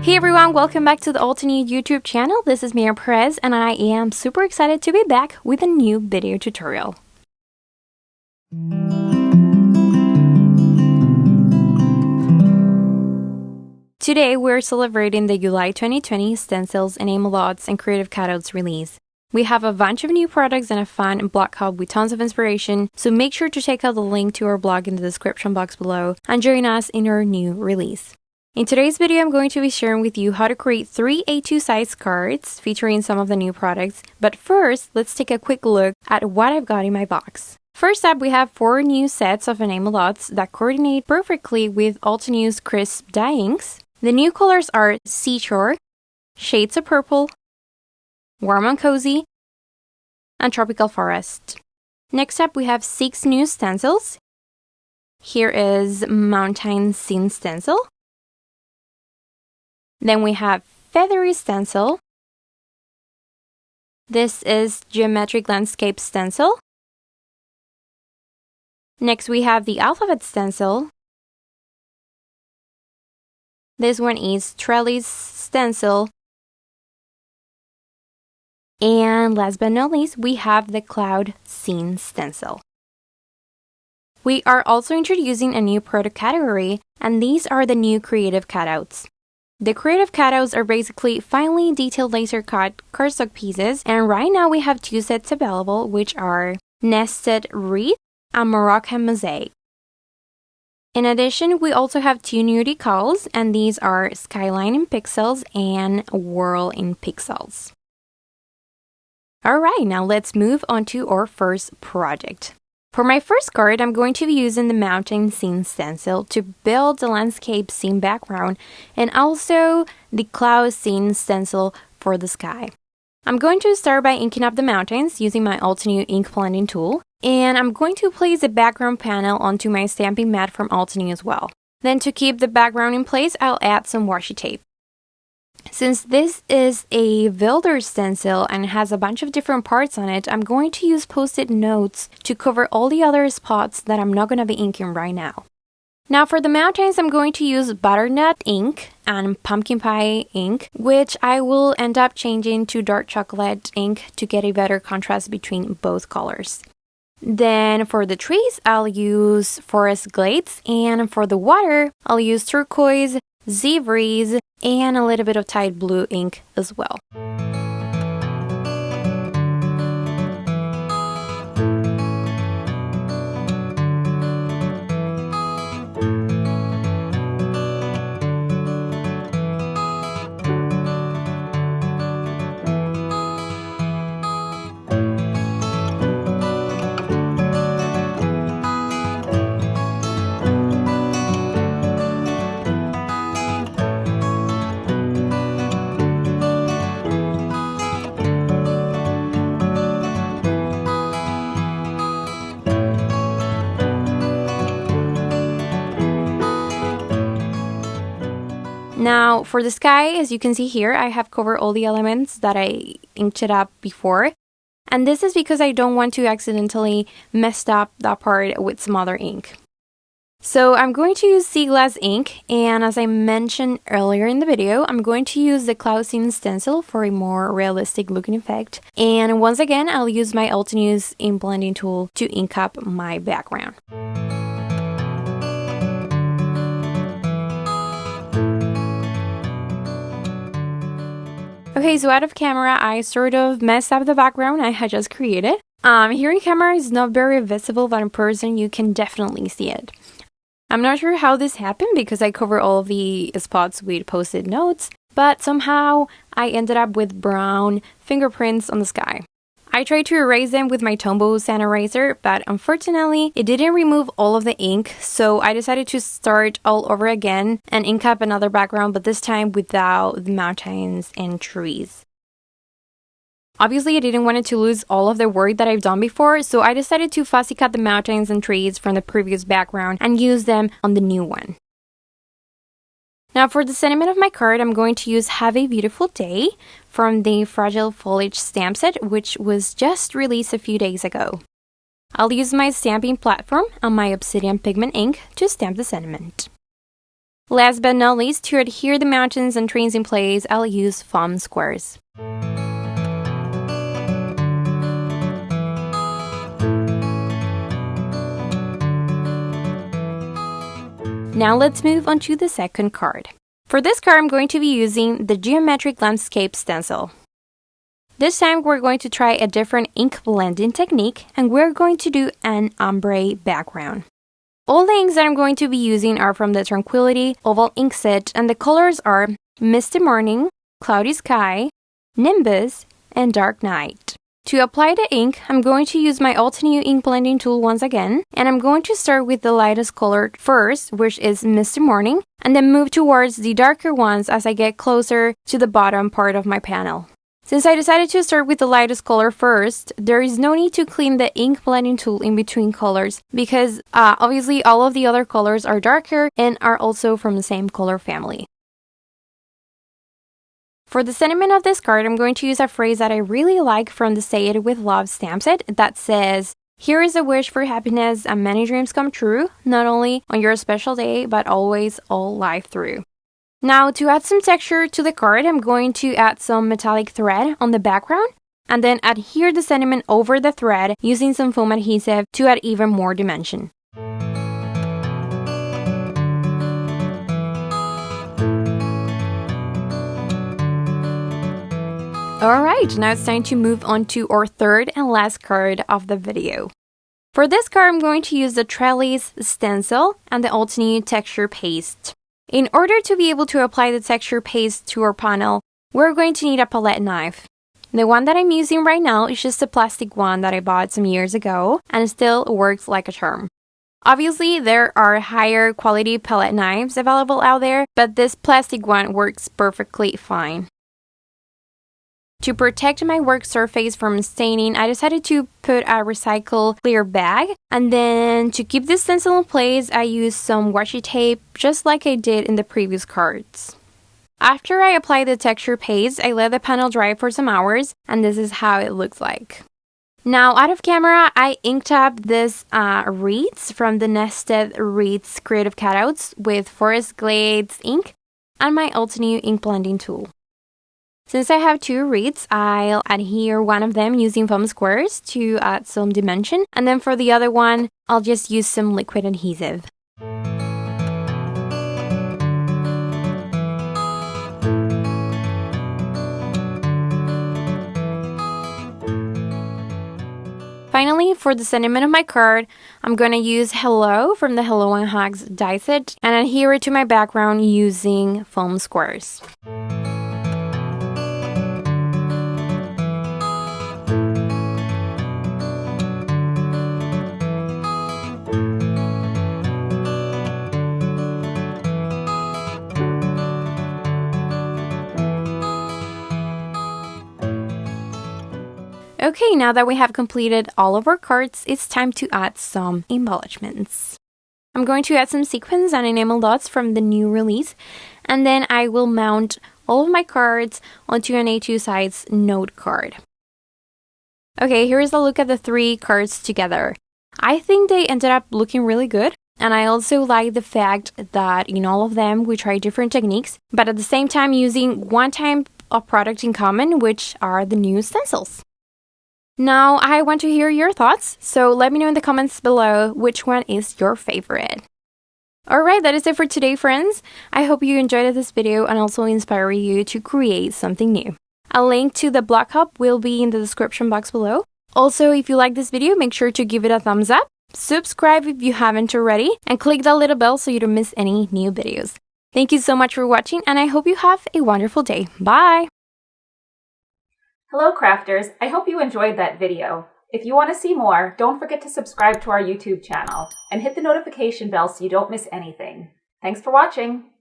Hey everyone, welcome back to the Altenew YouTube channel. This is Mia Perez and I am super excited to be back with a new video tutorial. Today we're celebrating the July 2020 Stencils, Enamel Lots, and Creative Cutouts release. We have a bunch of new products and a fun blog hub with tons of inspiration, so make sure to check out the link to our blog in the description box below and join us in our new release. In today's video, I'm going to be sharing with you how to create 3 A2 size cards featuring some of the new products, but first, let's take a quick look at what I've got in my box. First up, we have 4 new sets of enamel dots that coordinate perfectly with Altenew's crisp dye inks. The new colors are Seashore, Shades of Purple, Warm and Cozy, and Tropical Forest. Next up, we have 6 new stencils. Here is Mountain Scene Stencil. Then we have Feathery Stencil. This is Geometric Landscape Stencil. Next, we have the Alphabet Stencil. This one is Trellis Stencil. And last but not least, we have the Cloud Scene Stencil. We are also introducing a new product category, and these are the new Creative Cutouts. The Creative Cutouts are basically finely detailed laser cut cardstock pieces, and right now we have 2 sets available, which are Nested Wreath and Moroccan Mosaic. In addition, we also have 2 new decals, and these are Skyline in pixels and Whirl in pixels. Alright, now let's move on to our first project. For my first card, I'm going to be using the Mountain Scene Stencil to build the landscape scene background and also the Cloud Scene Stencil for the sky. I'm going to start by inking up the mountains using my Altenew ink blending tool, and I'm going to place the background panel onto my stamping mat from Altenew as well. Then to keep the background in place, I'll add some washi tape. Since this is a builder stencil and has a bunch of different parts on it, I'm going to use post-it notes to cover all the other spots that I'm not going to be inking right now. Now for the mountains, I'm going to use butternut ink and pumpkin pie ink, which I will end up changing to dark chocolate ink to get a better contrast between both colors. Then for the trees, I'll use Forest Glades, and for the water, I'll use turquoise, Sea Breeze, and a little bit of Tide Blue ink as well. Now for the sky, as you can see here, I have covered all the elements that I inked it up before. And this is because I don't want to accidentally mess up that part with some other ink. So I'm going to use sea glass ink, and as I mentioned earlier in the video, I'm going to use the Cloud Scene Stencil for a more realistic looking effect. And once again, I'll use my Altenew's ink blending tool to ink up my background. Okay, so out of camera, I sort of messed up the background I had just created. Here in camera, it's not very visible, but in person, you can definitely see it. I'm not sure how this happened because I covered all of the spots with post-it notes, but somehow I ended up with brown fingerprints on the sky. I tried to erase them with my Tombow sand eraser, but unfortunately, it didn't remove all of the ink, so I decided to start all over again and ink up another background, but this time without the mountains and trees. Obviously, I didn't want it to lose all of the work that I've done before, so I decided to fussy cut the mountains and trees from the previous background and use them on the new one. Now for the sentiment of my card, I'm going to use Have a Beautiful Day from the Fragile Foliage stamp set, which was just released a few days ago. I'll use my stamping platform and my Obsidian pigment ink to stamp the sentiment. Last but not least, to adhere the mountains and trees in place, I'll use foam squares. Now let's move on to the second card. For this card, I'm going to be using the Geometric Landscape Stencil. This time, we're going to try a different ink blending technique, and we're going to do an ombre background. All the inks that I'm going to be using are from the Tranquility Oval ink set, and the colors are Misty Morning, Cloudy Sky, Nimbus, and Dark Night. To apply the ink, I'm going to use my Altenew ink blending tool once again, and I'm going to start with the lightest color first, which is Misty Morning, and then move towards the darker ones as I get closer to the bottom part of my panel. Since I decided to start with the lightest color first, there is no need to clean the ink blending tool in between colors because obviously all of the other colors are darker and are also from the same color family. For the sentiment of this card, I'm going to use a phrase that I really like from the Say It With Love stamp set that says, "Here is a wish for happiness and many dreams come true, not only on your special day, but always all life through." Now, to add some texture to the card, I'm going to add some metallic thread on the background and then adhere the sentiment over the thread using some foam adhesive to add even more dimension. Alright, now it's time to move on to our third and last card of the video. For this card, I'm going to use the Trellis Stencil and the Altenew Texture Paste. In order to be able to apply the texture paste to our panel, we're going to need a palette knife. The one that I'm using right now is just a plastic one that I bought some years ago, and it still works like a charm. Obviously, there are higher quality palette knives available out there, but this plastic one works perfectly fine. To protect my work surface from staining, I decided to put a recycled clear bag, and then to keep this stencil in place, I used some washi tape, just like I did in the previous cards. After I applied the texture paste, I let the panel dry for some hours, and this is how it looks like. Now, out of camera, I inked up this Wreaths from the Nested Wreaths Creative Cutouts with Forest Glades ink and my Altenew ink blending tool. Since I have two wreaths, I'll adhere one of them using foam squares to add some dimension, and then for the other one, I'll just use some liquid adhesive. Finally, for the sentiment of my card, I'm going to use Hello from the Hello and Hugs die set and adhere it to my background using foam squares. Okay, now that we have completed all of our cards, it's time to add some embellishments. I'm going to add some sequins and enamel dots from the new release, and then I will mount all of my cards onto an A2 size note card. Okay, here is a look at the three cards together. I think they ended up looking really good, and I also like the fact that in all of them we try different techniques, but at the same time using one type of product in common, which are the new stencils. Now, I want to hear your thoughts, so let me know in the comments below which one is your favorite. Alright, that is it for today, friends. I hope you enjoyed this video and also inspire you to create something new. A link to the blog hub will be in the description box below. Also, if you like this video, make sure to give it a thumbs up, subscribe if you haven't already, and click that little bell so you don't miss any new videos. Thank you so much for watching, and I hope you have a wonderful day. Bye! Hello crafters, I hope you enjoyed that video. If you want to see more, don't forget to subscribe to our YouTube channel and hit the notification bell so you don't miss anything. Thanks for watching!